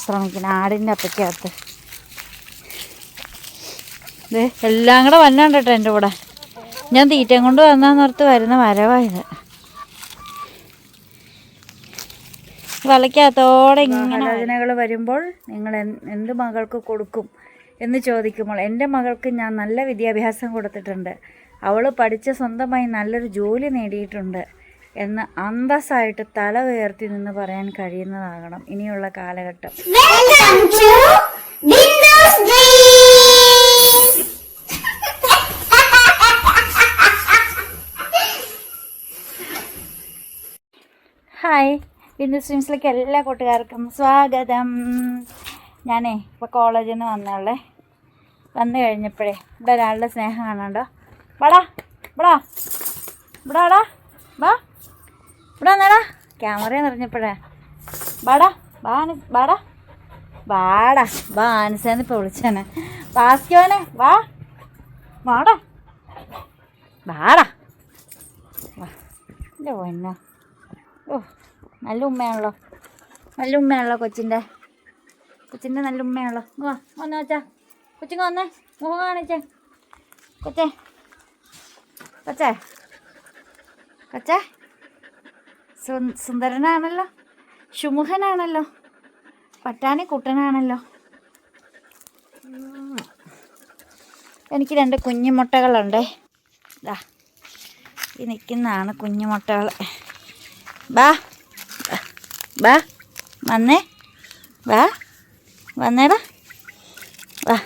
വിശ്രമിക്കണം ആടിൻ്റെ അപ്പയ്ക്കകത്ത്. ഇത് എല്ലാം കൂടെ വന്നാണ്ട് കേട്ടോ എൻ്റെ കൂടെ. ഞാൻ തീറ്റയും കൊണ്ട് വന്നാന്നോർത്ത് വരുന്ന വരവായത്. വലയ്ക്കകത്തോടെ ഇങ്ങനെ ആലോചനകൾ വരുമ്പോൾ നിങ്ങൾ എന്ത് മകൾക്ക് കൊടുക്കും എന്ന് ചോദിക്കുമ്പോൾ എൻ്റെ മകൾക്ക് ഞാൻ നല്ല വിദ്യാഭ്യാസം കൊടുത്തിട്ടുണ്ട്, അവൾ പഠിച്ച് സ്വന്തമായി നല്ലൊരു ജോലി നേടിയിട്ടുണ്ട് എന്ന് അന്തസ്സായിട്ട് തല ഉയർത്തി നിന്ന് പറയാൻ കഴിയുന്നതാകണം ഇനിയുള്ള കാലഘട്ടം. ഹായ്, ബിന്ദു സ്ട്രീംസിലേക്ക് എല്ലാ കൂട്ടുകാർക്കും സ്വാഗതം. ഞാനേ ഇപ്പോൾ കോളേജിൽ നിന്ന് വന്നു കഴിഞ്ഞപ്പോഴേ ഇവിടെ ഒരാളുടെ സ്നേഹം കാണാണ്ടോ. വാടാ വാടാ ഇവിടാടാ, വാ ഇവിടെ വന്നേടാ. ക്യാമറ നിറഞ്ഞപ്പോഴേ വാടാ വാടാ വാടാ വാ ആൻസേന്ന് ഇപ്പോൾ വിളിച്ചേനെ. വാസ്കോനെ വാ വാടാ വാടാ വാ. എൻ്റെ പൊന്നോ, ഓ നല്ല ഉമ്മയാണല്ലോ കൊച്ചിൻ്റെ നല്ല ഉമ്മയാണല്ലോ. വാ വന്നോ വെച്ചാ, കൊച്ചിങ്ങ വന്നേ, മുഖം കാണിച്ചേ. കൊച്ചേ സുന്ദരനാണല്ലോ, ശുമുഖനാണല്ലോ, പട്ടാണി കുട്ടനാണല്ലോ. എനിക്ക് 2 കുഞ്ഞുമുട്ടകളുണ്ടേ. ദാ ഈ നിൽക്കുന്നതാണ് കുഞ്ഞുമുട്ടകൾ. ബാ ബാ വന്നേ, വാ വന്നേടാ വാ.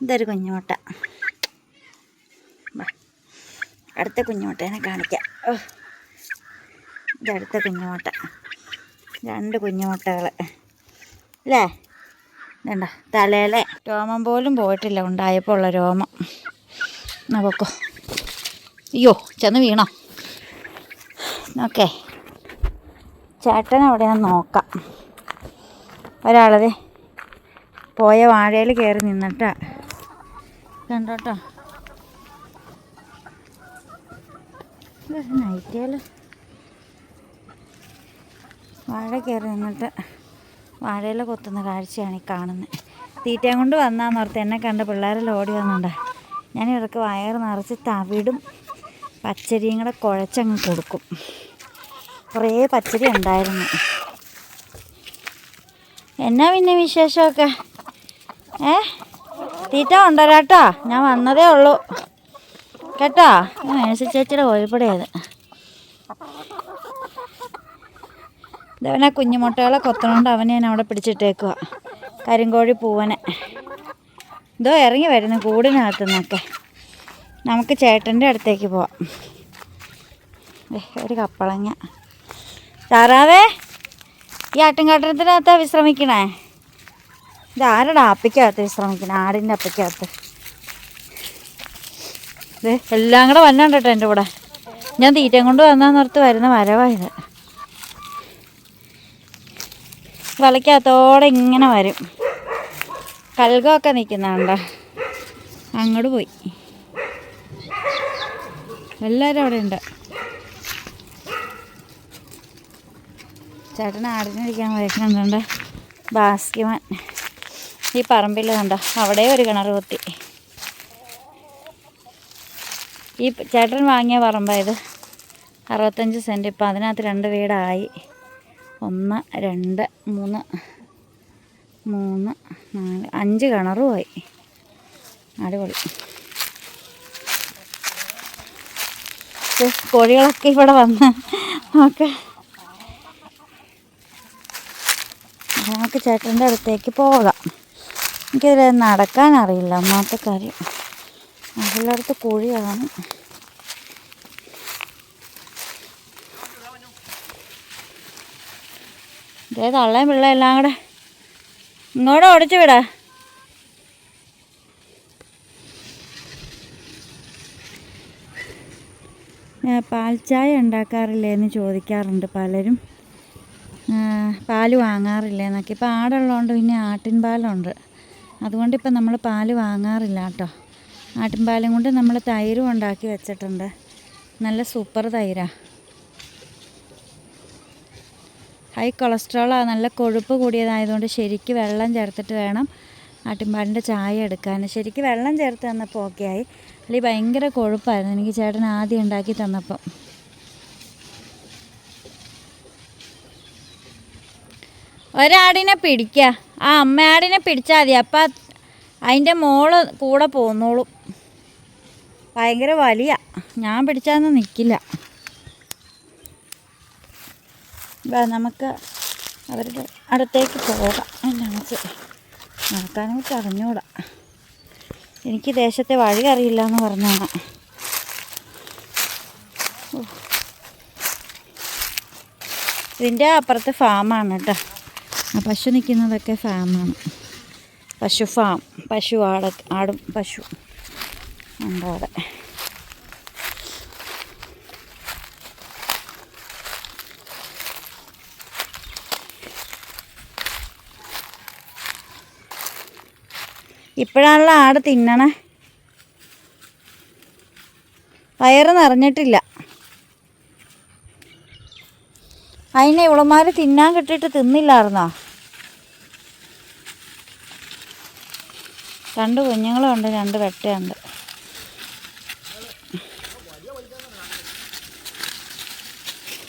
ഇതൊരു കുഞ്ഞുമുട്ട. അടുത്ത കുഞ്ഞുമുട്ടേനെ കാണിക്കാം. ഇതടുത്ത കുഞ്ഞുമുട്ട. 2 കുഞ്ഞുമുട്ടകൾ അല്ലേ. വേണ്ട, തലയിലെ രോമം പോലും പോയിട്ടില്ല, ഉണ്ടായപ്പോൾ ഉള്ള രോമം. നോക്കോ, അയ്യോ ചെന്ന് വീണോ. ഓക്കെ, ചേട്ടൻ എവിടെയാണെന്ന് നോക്കാം. ഒരാളതെ പോയ വാഴയിൽ കയറി നിന്നിട്ടാ കണ്ടോട്ടോ. നൈറ്റിയാൽ വാഴ കയറി നിന്നിട്ട് വാഴയിൽ കൊത്തുന്ന കാഴ്ചയാണ് ഈ കാണുന്നത്. തീറ്റയും കൊണ്ട് വന്നാന്നോർത്ത് എന്നെ കണ്ട പിള്ളേരെല്ലാം ഓടി വന്നുണ്ട്. ഞാൻ ഇവർക്ക് വയറ് നിറച്ച് തവിടും പച്ചരിയും കൂടെ കുഴച്ചങ്ങ് കൊടുക്കും. കുറേ പച്ചരി ഉണ്ടായിരുന്നു. എന്നാ പിന്നെ വിശേഷമൊക്കെ? തീറ്റ കൊണ്ടുവരാട്ടോ, ഞാൻ വന്നതേ ഉള്ളൂ കേട്ടോ. മേഴ്സി ചേച്ചിയുടെ കോഴിപ്പടയത്. ഇതവനെ കുഞ്ഞുമുട്ടകളെ കൊത്തണോണ്ട് അവനെ ഞാൻ അവിടെ പിടിച്ചിട്ടേക്കുക. കരിങ്കോഴി പൂവനെ ഇതോ ഇറങ്ങി വരുന്നു കൂടിനകത്തു നിന്നൊക്കെ. നമുക്ക് ചേട്ടൻ്റെ അടുത്തേക്ക് പോവാം. ഒരു കപ്പളങ്ങ. താറാവേ, ഈ ആട്ടിൻകാട്ടത്തിനകത്താ വിശ്രമിക്കണേ? ഇതാരുടെ അപ്പയ്ക്കകത്ത് വിശ്രമിക്കണേ? ആടിൻ്റെ അപ്പയ്ക്കകത്ത്. ഇത് എല്ലാം കൂടെ വന്നാണ്ട് കേട്ടോ എൻ്റെ കൂടെ. ഞാൻ തീറ്റയും കൊണ്ട് വന്നാന്നോർത്ത് വരുന്ന വരവായത്. വലയ്ക്കകത്തോടെ ഇങ്ങനെ വരും. കൽകമൊക്കെ നിൽക്കുന്നുണ്ടോ, അങ്ങോട്ട് പോയി. എല്ലാവരും അവിടെ ഉണ്ട്. ചേട്ടൻ ആടിനിരിക്കാൻ വരയ്ക്കുന്നുണ്ട്. ബാസ്കിമാൻ ഈ പറമ്പിൽ കണ്ടോ, അവിടെ ഒരു കിണർ കുത്തി. ഈ ചേട്ടൻ വാങ്ങിയ പറമ്പായത്. 65 സെൻറ്റ്. ഇപ്പം അതിനകത്ത് 2 വീടായി. 1 2 3 4 5 കിണറുമായി. അടിപൊളി. കോഴികളൊക്കെ ഇവിടെ വന്ന് നമുക്ക് ചേട്ടൻ്റെ അടുത്തേക്ക് പോകാം. എനിക്കതിൽ നടക്കാനറിയില്ല, ഒന്നാമത്തെ കാര്യം. അതിലടുത്ത് കുഴിയാണ്. ഇതേ തള്ളയും പിള്ള എല്ലാം കൂടെ ഇങ്ങോട്ട് ഓടിച്ചു വിടാ. പാൽ ചായ ഉണ്ടാക്കാറില്ലേ എന്ന് ചോദിക്കാറുണ്ട് പലരും. പാല് വാങ്ങാറില്ല എന്നൊക്കെ. ഇപ്പോൾ ആടുള്ളതുകൊണ്ട് പിന്നെ ആട്ടിൻ പാലുണ്ട്, അതുകൊണ്ടിപ്പോൾ നമ്മൾ പാല് വാങ്ങാറില്ല കേട്ടോ. ആട്ടിൻ പാലും കൊണ്ട് നമ്മൾ തൈരും ഉണ്ടാക്കി വെച്ചിട്ടുണ്ട്. നല്ല സൂപ്പർ തൈരാണ്. ഹൈ കൊളസ്ട്രോളാണ്, നല്ല കൊഴുപ്പ് കൂടിയതായതുകൊണ്ട് ശരിക്ക് വെള്ളം ചേർത്തിട്ട് വേണം ആട്ടിൻപാലിൻ്റെ ചായ എടുക്കാൻ. ശരിക്ക് വെള്ളം ചേർത്ത് തന്നപ്പോൾ ഓക്കെ ആയി. അല്ലെങ്കിൽ ഭയങ്കര കൊഴുപ്പായിരുന്നു എനിക്ക് ചേട്ടൻ ആദ്യം ഉണ്ടാക്കി തന്നപ്പം. ഒരാടിനെ പിടിക്കുക, ആ അമ്മയാടിനെ പിടിച്ചാൽ മതി, അപ്പം അതിൻ്റെ മോള് കൂടെ പോന്നോളും. ഭയങ്കര വലിയ, ഞാൻ പിടിച്ചാൽ നിൽക്കില്ല. നമുക്ക് അവരുടെ അടുത്തേക്ക് പോകാം. നമുക്ക് നടക്കാനായിട്ട് അറിഞ്ഞൂടാ, എനിക്ക് ദേശത്തെ വഴി അറിയില്ല എന്ന് പറഞ്ഞാണ്. ഇതിൻ്റെ അപ്പുറത്ത് ഫാമാണ് കേട്ടോ, പശു നിൽക്കുന്നതൊക്കെ ഫാമാണ്. പശു ഫാം, പശു ആടും പശു ഉണ്ട് അവിടെ. ഇപ്പോഴാണല്ലോ ആട് തിന്നണേ, വയറ് നിറഞ്ഞിട്ടില്ല. അതിനെ ഇവളമാർ തിന്നാൻ കിട്ടിയിട്ട് തിന്നില്ലായിരുന്നോ? 2 കുഞ്ഞുങ്ങളുണ്ട്, 2 വെട്ടയുണ്ട്.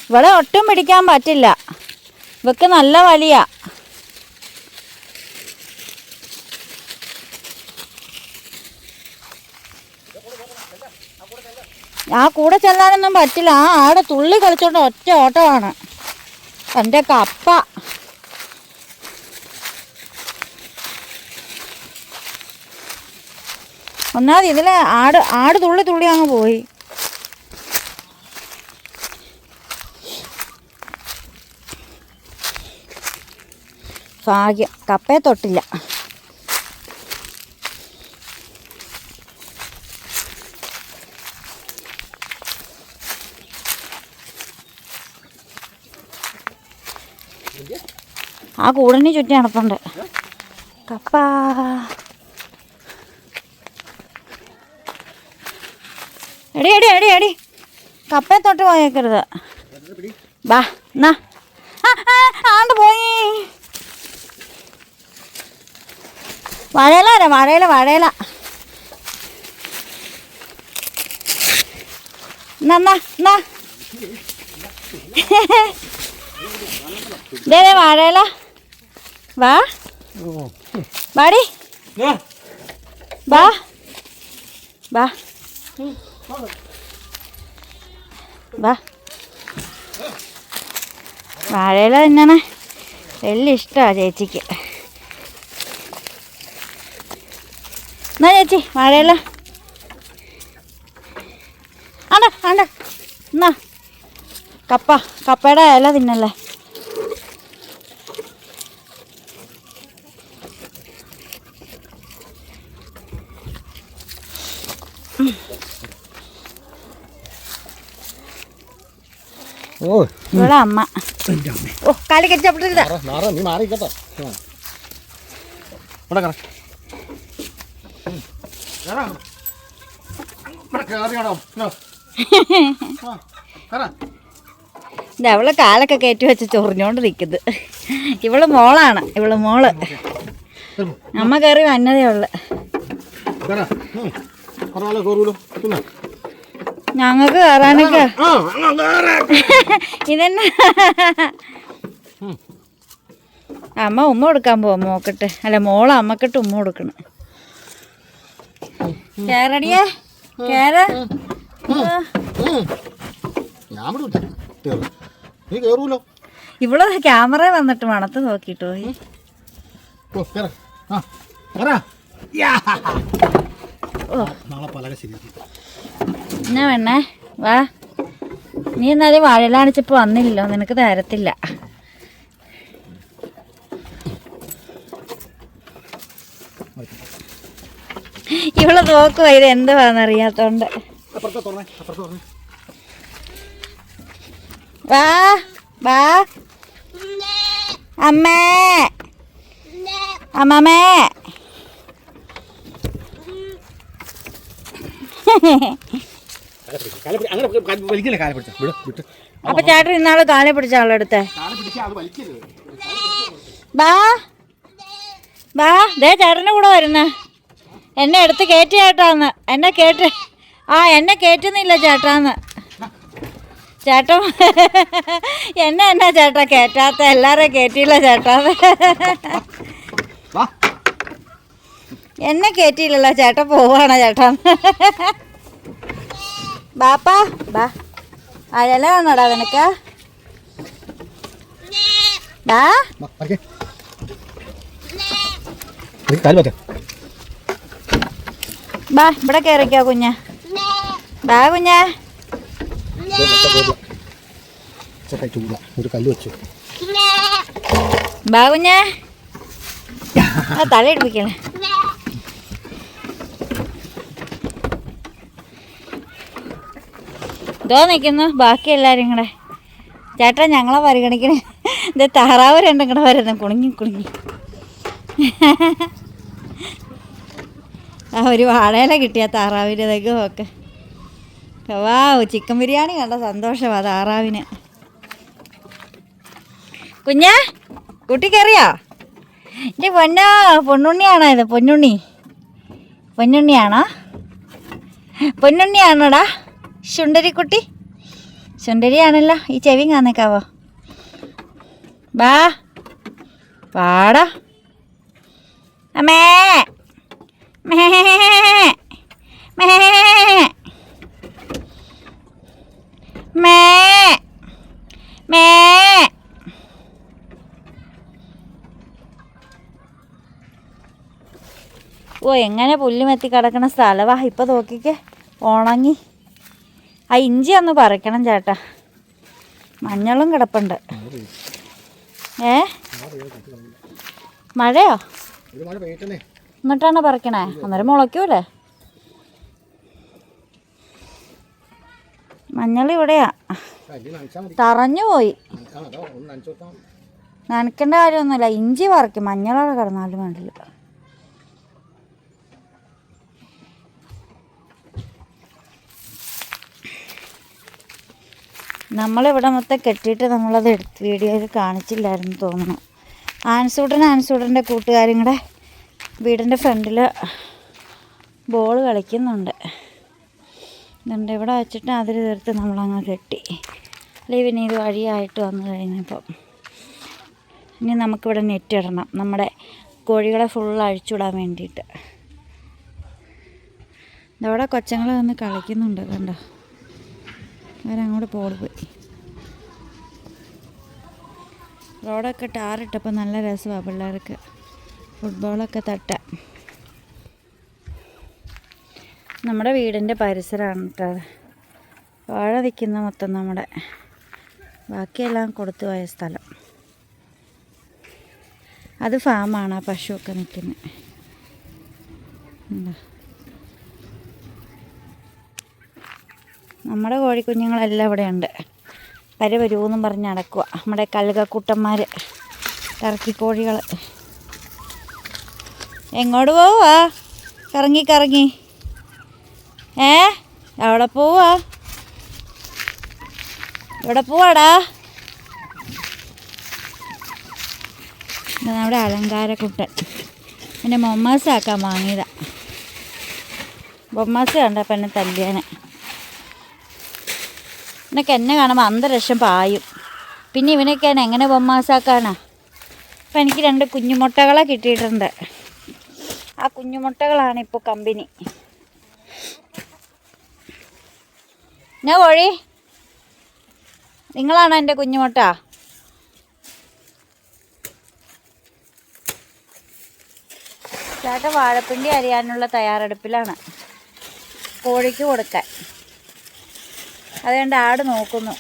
ഇവിടെ ഒട്ടും പിടിക്കാൻ പറ്റില്ല, ഇവക്ക് നല്ല വലിയ. ആ കൂടെ ചെല്ലാനൊന്നും പറ്റില്ല, ആ ആട് തുള്ളി കളിച്ചോണ്ട് ഒറ്റ ഓട്ടമാണ്. എൻ്റെ കപ്പ ഒന്നാമത് ഇതിലെ ആട് തുള്ളി അങ്ങ് പോയി. ഭാഗ്യം കപ്പയെ തൊട്ടില്ല. ആ കൂടിന് ചുറ്റി നടപ്പുണ്ട് കപ്പ. എടി കപ്പയെ തൊട്ട് പോയേക്കരുത്. ബാ എന്നാ, ആണ്ട് പോയി. വാഴയില എന്നാ ദേ വാഴയില. വാടി വാ വാഴയില തിന്നണേ വലിയ ഇഷ്ടമാണ് ചേച്ചിക്ക്. എന്നാ ചേച്ചി വാഴയില ആണ്ട എന്നാ കപ്പയുടെ ഇല തിന്നല്ലേ. ഇവിടെ അമ്മ കാലി കെട്ടിച്ചപ്പിട്ടില്ല. അവള് കാലൊക്കെ കയറ്റി വെച്ച് ചൊറിഞ്ഞോണ്ട് നിൽക്കുന്നത്. ഇവള് മോളാണ്, മോള്. അമ്മ കയറി വന്നതേ ഉള്ളു. ഞങ്ങൾക്ക് കയറാനൊക്കെ ഇതന്നെ. അമ്മ ഉമ്മ കൊടുക്കാൻ പോവാം മോക്കട്ടെ, അല്ല മോള് അമ്മക്കിട്ട് ഉമ്മ കൊടുക്കണം. കേറടിയേ കേറ. ഇവള് ക്യാമറ വന്നിട്ട് മണത്ത് നോക്കിട്ട് പോയി. എന്നാ വേണേ വാ. നീ എന്നാലും വാഴയിലാണിച്ചപ്പോ വന്നില്ലല്ലോ, നിനക്ക് തരത്തില്ല. ഇവള് നോക്കുവാ ഇത് എന്തുവാന്നറിയാത്തോണ്ട്. വാ വാ അമ്മേ അമ്മമ്മേ. അപ്പൊ ചേട്ടൻ ഇന്നാള് കാലെ പിടിച്ച ആളെടുത്തേ. ബാ ബാ, ദേ ചേട്ടൻ്റെ കൂടെ വരുന്നേ. എന്നെ എടുത്ത് കയറ്റി ചേട്ടാന്ന്. എന്നെ കയറ്റുന്നില്ല ചേട്ടാന്ന്. ചേട്ടൻ എന്നാ ചേട്ടാ കയറ്റാത്ത? എല്ലാരെയും കയറ്റിയില്ല ചേട്ടാന്ന്. എന്നെ കയറ്റിയില്ലല്ലോ ചേട്ടൻ, പോവാണോ ചേട്ടാന്ന്? ബാപ്പാ ബാ, അഴല കാണോടാ നിനക്ക്? ബാ ബാ, ഇവിടെ കയറിക്കോ കുഞ്ഞ. ബാ കുഞ്ഞ. ബാ കുഞ്ഞ, തല ഇടിപ്പിക്കണേ. ഇതോ നിൽക്കുന്നു ബാക്കി എല്ലാവരും കൂടെ. ചേട്ടാ ഞങ്ങളെ പരിഗണിക്കണേ. ഇത് താറാവ് രണ്ടും കൂടെ വരുന്നു കുണുങ്ങി കുണുങ്ങി. ആ ഒരു വാഴയില കിട്ടിയ താറാവിൻ്റെ ഇതൊക്കെ. വാ, ചിക്കൻ ബിരിയാണി കണ്ട സന്തോഷമാണ് താറാവിന്. കുഞ്ഞാ കുട്ടി കയറിയോ? എൻ്റെ പൊന്നുണ്ണിയാണോ ഇത്? പൊന്നുണ്ണിയാണോ? പൊന്നുണ്ണിയാണോടാ ശുണ്ടരിക്കുട്ടി? ശുണ്ടരിയാണല്ലോ. ഈ ചെവി കാന്നേക്കാവോ? ബാ പാടാ. അമ്മേ മേ മേ മേ മേ. ഓ, എങ്ങനെ പുല്ലുമെത്തി കിടക്കണ സ്ഥലവാ. ഇപ്പം നോക്കിക്കേ, ഉണങ്ങി. ആ ഇഞ്ചി ഒന്ന് പറിക്കണം ചേട്ടാ. മഞ്ഞളും കിടപ്പുണ്ട്. മഴയോ? എന്നിട്ടാണ് പറിക്കണേ? അന്നേരം മുളയ്ക്കൂലേ? മഞ്ഞൾ ഇവിടെയാ, തറഞ്ഞു പോയി. നനയ്ക്കേണ്ട കാര്യമൊന്നുമില്ല. ഇഞ്ചി പറിക്കും, മഞ്ഞളോടെ കിടന്നാലും വേണ്ടില്ല. നമ്മളിവിടെ മൊത്തം കെട്ടിയിട്ട് നമ്മളത് വീഡിയോയിൽ കാണിച്ചില്ലായിരുന്നു തോന്നുന്നു. ആൻസൂട്ടൻ്റെ കൂട്ടുകാരും കൂടെ വീടിൻ്റെ ഫ്രണ്ടിൽ ബോൾ കളിക്കുന്നുണ്ട്. ഇതുണ്ട്, ഇവിടെ വെച്ചിട്ട് അതിൽ തീർത്ത് നമ്മളങ്ങ് കെട്ടി. അല്ലെങ്കിൽ പിന്നെ ഇത് വഴിയായിട്ട് വന്നു കഴിഞ്ഞപ്പം ഇനി നമുക്കിവിടെ നെറ്റ് ഇടണം, നമ്മുടെ കോഴികളെ ഫുൾ അഴിച്ചുവിടാൻ വേണ്ടിയിട്ട്. ഇതവിടെ കൊച്ചങ്ങൾ വന്ന് കളിക്കുന്നുണ്ട് കണ്ടോ. അവരങ്ങോട്ട് പോയി. റോഡൊക്കെ ടാറിട്ടപ്പോൾ നല്ല രസമാണ് പിള്ളേർക്ക് ഫുട്ബോളൊക്കെ തട്ടാൻ. നമ്മുടെ വീടിൻ്റെ പരിസരമാണ് കേട്ടോ. വാഴ നിൽക്കുന്ന മൊത്തം നമ്മുടെ, ബാക്കിയെല്ലാം കൊടുത്തു പോയ സ്ഥലം. അത് ഫാമാണ്, ആ പശുവൊക്കെ നിൽക്കുന്നത്. എന്താ, നമ്മുടെ കോഴിക്കുഞ്ഞുങ്ങളെല്ലാം ഇവിടെ ഉണ്ട്. വരൂന്നും പറഞ്ഞ് നടക്കുക നമ്മുടെ കഴുകക്കുട്ടന്മാർ, ടർക്കിക്കോഴികൾ. എങ്ങോട്ട് പോവാ? കറങ്ങി എവിടെ പോവാ? എവിടെ പോവാടാ? നമ്മുടെ അലങ്കാരക്കുട്ടൻ. പിന്നെ മൊമ്മാസാക്കാൻ വാങ്ങിയതാ. ബൊമ്മാസ് കണ്ടപ്പോൾ എന്നെ തല്ലിയാനെ. ഇവനൊക്കെ എന്നെ കാണുമ്പോൾ അന്തരീക്ഷം പായും. പിന്നെ ഇവനൊക്കെയാണ് എങ്ങനെ ബൊമ്മാസാക്കാനാ. അപ്പം എനിക്ക് 2 കുഞ്ഞുമുട്ടകളെ കിട്ടിയിട്ടുണ്ട്. ആ കുഞ്ഞുമുട്ടകളാണ് ഇപ്പോൾ കമ്പനി. എന്നാ കോഴി, നിങ്ങളാണോ എൻ്റെ കുഞ്ഞുമുട്ട? ചേട്ടൻ വാഴപ്പിണ്ടി അരിയാനുള്ള തയ്യാറെടുപ്പിലാണ്, കോഴിക്ക് കൊടുക്കാൻ. അതുകൊണ്ട് ആട് നോക്കുന്നു.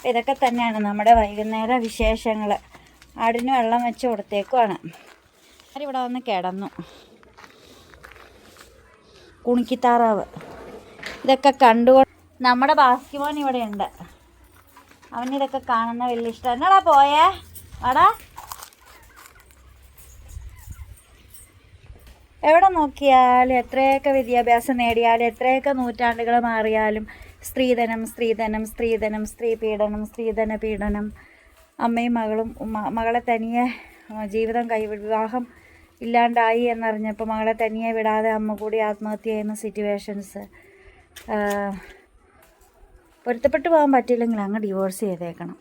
ഇതൊക്കെ തന്നെയാണ് നമ്മുടെ വൈകുന്നേര വിശേഷങ്ങൾ. ആടിന് വെള്ളം വെച്ച് കൊടുത്തേക്കുവാണ്. ഇവിടെ വന്ന് കിടന്നു കുണിക്കിത്താറാവ്. ഇതൊക്കെ കണ്ടുകൊണ്ട് നമ്മുടെ ബാസ്കിമോൻ ഇവിടെ ഉണ്ട്. അവനിതൊക്കെ കാണുന്ന വലിയ ഇഷ്ടം. എന്നാടാ പോയേ? വാടാ എവിടെ നോക്കിയാലും എത്രയൊക്കെ വിദ്യാഭ്യാസം നേടിയാലും എത്രയൊക്കെ നൂറ്റാണ്ടുകൾ മാറിയാലും സ്ത്രീധനം സ്ത്രീധനം സ്ത്രീധനം സ്ത്രീ പീഡനം സ്ത്രീധന പീഡനം. അമ്മയും മകളും മകളെ തനിയെ ജീവിതം വിവാഹം ഇല്ലാണ്ടായി എന്നറിഞ്ഞപ്പോൾ മകളെ തനിയെ വിടാതെ അമ്മ കൂടി ആത്മഹത്യ ചെയ്യുന്ന സിറ്റുവേഷൻസ്. പൊരുത്തപ്പെട്ടു പോകാൻ പറ്റിയില്ലെങ്കിൽ അങ്ങ് ഡിവോഴ്സ് ചെയ്തേക്കണം.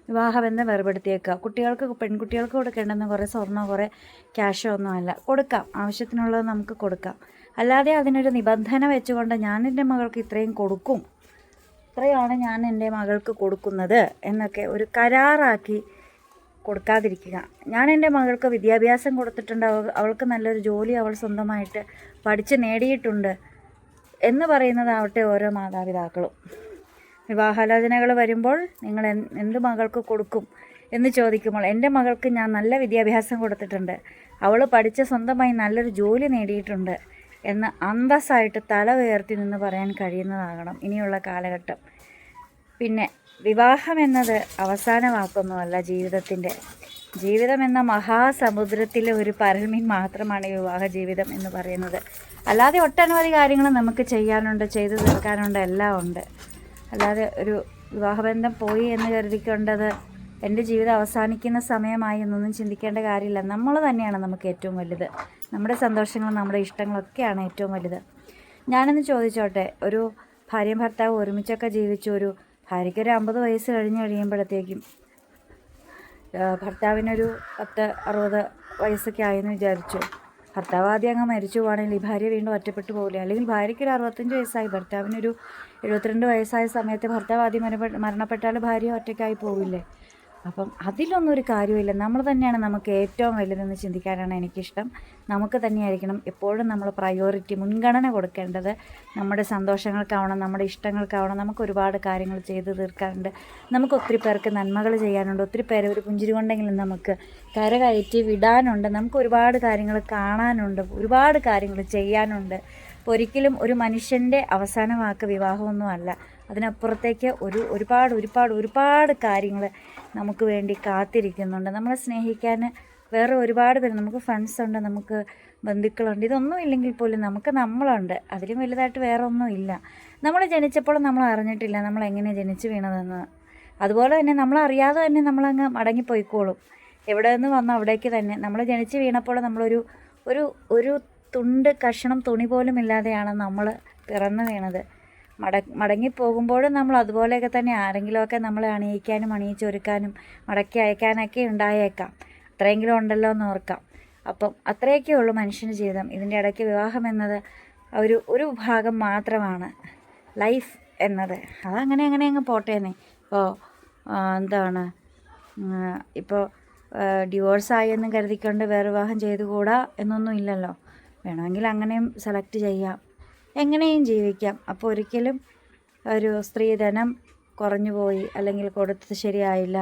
വിവാഹബന്ധം വേർപെടുത്തിയേക്കുക. പെൺകുട്ടികൾക്ക് കൊടുക്കേണ്ടെന്ന് കുറേ സ്വർണ്ണമോ കുറേ ക്യാഷോ ഒന്നും അല്ല, കൊടുക്കാം, ആവശ്യത്തിനുള്ളത് നമുക്ക് കൊടുക്കാം. അല്ലാതെ അതിനൊരു നിബന്ധന വെച്ചുകൊണ്ട് ഞാൻ എൻ്റെ മകൾക്ക് ഇത്രയും കൊടുക്കും, ഇത്രയാണ് ഞാൻ എൻ്റെ മകൾക്ക് കൊടുക്കുന്നത് എന്നൊക്കെ ഒരു കരാറാക്കി കൊടുക്കാതിരിക്കുക. ഞാൻ എൻ്റെ മകൾക്ക് വിദ്യാഭ്യാസം കൊടുത്തിട്ടുണ്ട്, അവൾക്ക് നല്ലൊരു ജോലി അവൾ സ്വന്തമായിട്ട് പഠിച്ച് നേടിയിട്ടുണ്ട് എന്ന് പറയുന്നതാവട്ടെ ഓരോ മാതാപിതാക്കളും. വിവാഹാലോചനകൾ വരുമ്പോൾ നിങ്ങൾ എന്ത് മകൾക്ക് കൊടുക്കും എന്ന് ചോദിക്കുമ്പോൾ എൻ്റെ മകൾക്ക് ഞാൻ നല്ല വിദ്യാഭ്യാസം കൊടുത്തിട്ടുണ്ട്, അവൾ പഠിച്ച് സ്വന്തമായി നല്ലൊരു ജോലി നേടിയിട്ടുണ്ട് എന്ന് അന്തസ്സായിട്ട് തല ഉയർത്തി നിന്ന് പറയാൻ കഴിയുന്നതാകണം ഇനിയുള്ള കാലഘട്ടം. പിന്നെ വിവാഹം എന്നത് അവസാന വാക്കൊന്നുമല്ല ജീവിതത്തിൻ്റെ. ജീവിതം എന്ന മഹാസമുദ്രത്തിലെ ഒരു പരൽമീൻ മാത്രമാണ് ഈ വിവാഹ ജീവിതം എന്ന് പറയുന്നത്. അല്ലാതെ ഒട്ടനവധി കാര്യങ്ങൾ നമുക്ക് ചെയ്യാനുണ്ട്, ചെയ്തു തീർക്കാനുണ്ട്, എല്ലാം ഉണ്ട്. അല്ലാതെ ഒരു വിവാഹബന്ധം പോയി എന്ന് കരുതിക്കൊണ്ടത് എൻ്റെ ജീവിതം അവസാനിക്കുന്ന സമയമായി എന്നൊന്നും ചിന്തിക്കേണ്ട കാര്യമില്ല. നമ്മൾ തന്നെയാണ് നമുക്ക് ഏറ്റവും വലുത്. നമ്മുടെ സന്തോഷങ്ങളും നമ്മുടെ ഇഷ്ടങ്ങളൊക്കെയാണ് ഏറ്റവും വലുത്. ഞാനൊന്ന് ചോദിച്ചോട്ടെ, ഒരു ഭാര്യയും ഭർത്താവും ഒരുമിച്ചൊക്കെ ജീവിച്ചു, ഒരു ഭാര്യയ്ക്കൊരു 50 വയസ്സ് കഴിയുമ്പോഴത്തേക്കും ഭർത്താവിനൊരു 10-60 വയസ്സൊക്കെ ആയെന്ന് വിചാരിച്ചു. ഭർത്താവ് ആദ്യം അങ്ങ് മരിച്ചു പോവാണെങ്കിൽ ഈ ഭാര്യ വീണ്ടും ഒറ്റപ്പെട്ടു പോകില്ലേ? അല്ലെങ്കിൽ ഭാര്യയ്ക്കൊരു 65 വയസ്സായി, ഭർത്താവിനൊരു 72 വയസ്സായ സമയത്ത് ഭർത്താവ് ആദ്യം മരണപ്പെട്ടാൽ ഭാര്യ ഒറ്റയ്ക്കായി പോവില്ലേ? അപ്പം അതിലൊന്നും ഒരു കാര്യമില്ല. നമ്മൾ തന്നെയാണ് നമുക്ക് ഏറ്റവും വലുതെന്ന് ചിന്തിക്കാനാണ് എനിക്കിഷ്ടം. നമുക്ക് തന്നെയായിരിക്കണം എപ്പോഴും നമ്മൾ പ്രയോറിറ്റി, മുൻഗണന കൊടുക്കേണ്ടത്. നമ്മുടെ സന്തോഷങ്ങൾക്കാവണം, നമ്മുടെ ഇഷ്ടങ്ങൾക്കാവണം. നമുക്ക് ഒരുപാട് കാര്യങ്ങൾ ചെയ്തു തീർക്കാനുണ്ട്, നമുക്ക് ഒത്തിരി പേർക്ക് നന്മകൾ ചെയ്യാനുണ്ട്, ഒത്തിരി പേരെ ഒരു പുഞ്ചിരി കൊണ്ടെങ്കിലും നമുക്ക് കരകയറ്റി വിടാനുണ്ട്, നമുക്ക് ഒരുപാട് കാര്യങ്ങൾ കാണാനുണ്ട്, ഒരുപാട് കാര്യങ്ങൾ ചെയ്യാനുണ്ട്. ഒരിക്കലും ഒരു മനുഷ്യൻ്റെ അവസാന വാക്ക് വിവാഹമൊന്നുമല്ല, അതിനപ്പുറത്തേക്ക് ഒരുപാട് കാര്യങ്ങൾ നമുക്ക് വേണ്ടി കാത്തിരിക്കുന്നുണ്ട്. നമ്മളെ സ്നേഹിക്കാൻ വേറെ ഒരുപാട് പേര്, നമുക്ക് ഫ്രണ്ട്സുണ്ട്, നമുക്ക് ബന്ധുക്കളുണ്ട്. ഇതൊന്നും ഇല്ലെങ്കിൽ പോലും നമുക്ക് നമ്മളുണ്ട്. അതിലും വലുതായിട്ട് വേറെ ഒന്നും ഇല്ല. നമ്മൾ ജനിച്ചപ്പോഴും നമ്മൾ അറിഞ്ഞിട്ടില്ല നമ്മൾ എങ്ങനെ ജനിച്ചു വീണതെന്ന്. അതുപോലെ തന്നെ നമ്മളറിയാതെ തന്നെ നമ്മളങ്ങ് മടങ്ങിപ്പോയിക്കോളും. എവിടെ നിന്ന് വന്നോ അവിടേക്ക് തന്നെ. നമ്മൾ ജനിച്ച് വീണപ്പോൾ നമ്മളൊരു ഒരു തുണ്ട് കഷണം തുണി പോലും ഇല്ലാതെയാണ് നമ്മൾ പിറന്നു വീണത്. മടങ്ങിപ്പോകുമ്പോഴും നമ്മൾ അതുപോലെയൊക്കെ തന്നെ ആരെങ്കിലുമൊക്കെ നമ്മളെ അണിയിക്കാനും അണിയിച്ചൊരുക്കാനും മടക്കി അയക്കാനൊക്കെ ഉണ്ടായേക്കാം. അത്രയെങ്കിലും ഉണ്ടല്ലോ എന്ന് ഓർക്കാം. അപ്പം അത്രയൊക്കെ ഉള്ളൂ മനുഷ്യൻ്റെ ജീവിതം. ഇതിൻ്റെ ഇടയ്ക്ക് വിവാഹം എന്നത് ഒരു ഭാഗം മാത്രമാണ് ലൈഫ് എന്നത്. അതങ്ങനെ അങ്ങ് പോട്ടേന്നേ. ഇപ്പോൾ ഇപ്പോൾ ഡിവോഴ്സായെന്ന് കരുതിക്കൊണ്ട് വേറെ വിവാഹം ചെയ്തുകൂടാ എന്നൊന്നും ഇല്ലല്ലോ. വേണമെങ്കിൽ അങ്ങനെയും സെലക്ട് ചെയ്യാം, എങ്ങനെയും ജീവിക്കാം. അപ്പോൾ ഒരിക്കലും ഒരു സ്ത്രീധനം കുറഞ്ഞു പോയി, അല്ലെങ്കിൽ കൊടുത്തത് ശരിയായില്ല,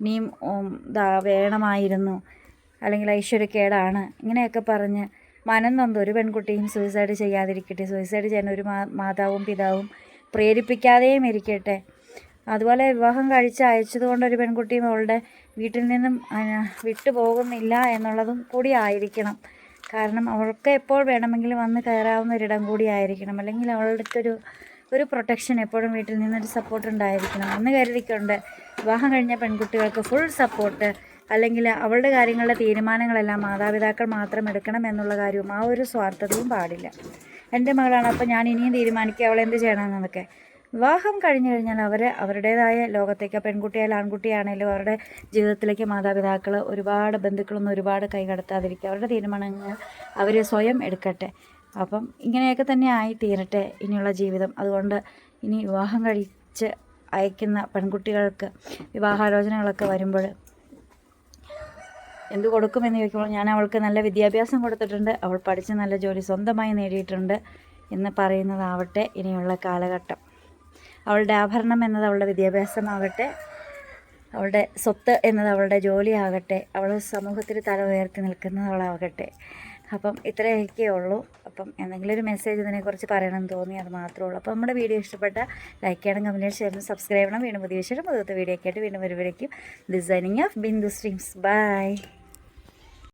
ഇനിയും വേണമായിരുന്നു, അല്ലെങ്കിൽ ഐശ്വര്യക്കേടാണ്, ഇങ്ങനെയൊക്കെ പറഞ്ഞ് മനം നൊന്ത് ഒരു പെൺകുട്ടിയും സൂയിസൈഡ് ചെയ്യാതിരിക്കട്ടെ. സൂയിസൈഡ് ചെയ്യാൻ ഒരു മാതാവും പിതാവും പ്രേരിപ്പിക്കാതെയും ഇരിക്കട്ടെ. അതുപോലെ വിവാഹം കഴിച്ച് അയച്ചതുകൊണ്ട് ഒരു പെൺകുട്ടിയും അവളുടെ വീട്ടിൽ നിന്നും വിട്ടുപോകുന്നില്ല എന്നുള്ളതും കൂടി ആയിരിക്കണം. കാരണം അവൾക്ക് എപ്പോൾ വേണമെങ്കിലും വന്ന് കയറാവുന്ന ഒരിടം കൂടി ആയിരിക്കണം. അല്ലെങ്കിൽ അവളുടെ ഒരു പ്രൊട്ടക്ഷൻ എപ്പോഴും വീട്ടിൽ നിന്നൊരു സപ്പോർട്ട് ഉണ്ടായിരിക്കണം എന്ന് കരുതിക്കൊണ്ട് വിവാഹം കഴിഞ്ഞ പെൺകുട്ടികൾക്ക് ഫുൾ സപ്പോർട്ട്, അല്ലെങ്കിൽ അവളുടെ കാര്യങ്ങളുടെ തീരുമാനങ്ങളെല്ലാം മാതാപിതാക്കൾ മാത്രം എടുക്കണം എന്നുള്ള കാര്യവും ആ ഒരു സ്വാർത്ഥതയും പാടില്ല. എൻ്റെ മകളാണ്, അപ്പോൾ ഞാൻ ഇനിയും തീരുമാനിക്കുക അവളെന്ത് ചെയ്യണമെന്നൊക്കെ. വിവാഹം കഴിഞ്ഞു കഴിഞ്ഞാൽ അവരുടേതായ ലോകത്തേക്ക്, പെൺകുട്ടിയായാലും ആൺകുട്ടിയാണേലും അവരുടെ ജീവിതത്തിലേക്ക് മാതാപിതാക്കൾ ഒരുപാട് ബന്ധുക്കളൊന്നും ഒരുപാട് കൈകടത്താതിരിക്കുക. അവരുടെ തീരുമാനങ്ങൾ അവർ സ്വയം എടുക്കട്ടെ. അപ്പം ഇങ്ങനെയൊക്കെ തന്നെ ആയി തീരട്ടെ ഇനിയുള്ള ജീവിതം. അതുകൊണ്ട് ഇനി വിവാഹം കഴിച്ച് അയക്കുന്ന പെൺകുട്ടികൾക്ക് വിവാഹാലോചനകളൊക്കെ വരുമ്പോൾ എന്ത് കൊടുക്കുമെന്ന് ചോദിക്കുമ്പോൾ ഞാൻ അവൾക്ക് നല്ല വിദ്യാഭ്യാസം കൊടുത്തിട്ടുണ്ട്, അവൾ പഠിച്ച് നല്ല ജോലി സ്വന്തമായി നേടിയിട്ടുണ്ട് എന്ന് പറയുന്നതാവട്ടെ ഇനിയുള്ള കാലഘട്ടം. അവളുടെ ആഭരണം എന്നത് അവളുടെ വിദ്യാഭ്യാസമാകട്ടെ, അവളുടെ സ്വത്ത് എന്നത് അവളുടെ ജോലിയാകട്ടെ, അവൾ സമൂഹത്തിൽ തല ഉയർത്തി നിൽക്കുന്നവളാകട്ടെ. അപ്പം ഇത്രയൊക്കെ ഉള്ളൂ. അപ്പം എന്തെങ്കിലും ഒരു മെസ്സേജ് ഇതിനെക്കുറിച്ച് പറയണമെന്ന് തോന്നി, അത് മാത്രമേ ഉള്ളൂ. അപ്പോൾ നമ്മുടെ വീഡിയോ ഇഷ്ടപ്പെട്ട ലൈക്ക് ചെയ്യണം, കമൻറ്റ് ചെയ്യണം, സബ്സ്ക്രൈബ് ചെയ്യണം. വീണ്ടും പുതിയ വിഷയം പുതിയ വീഡിയോ ഒക്കെ ആയിട്ട് വീണ്ടും വരുമ്പോഴേക്കും designing of Bindu streams. By.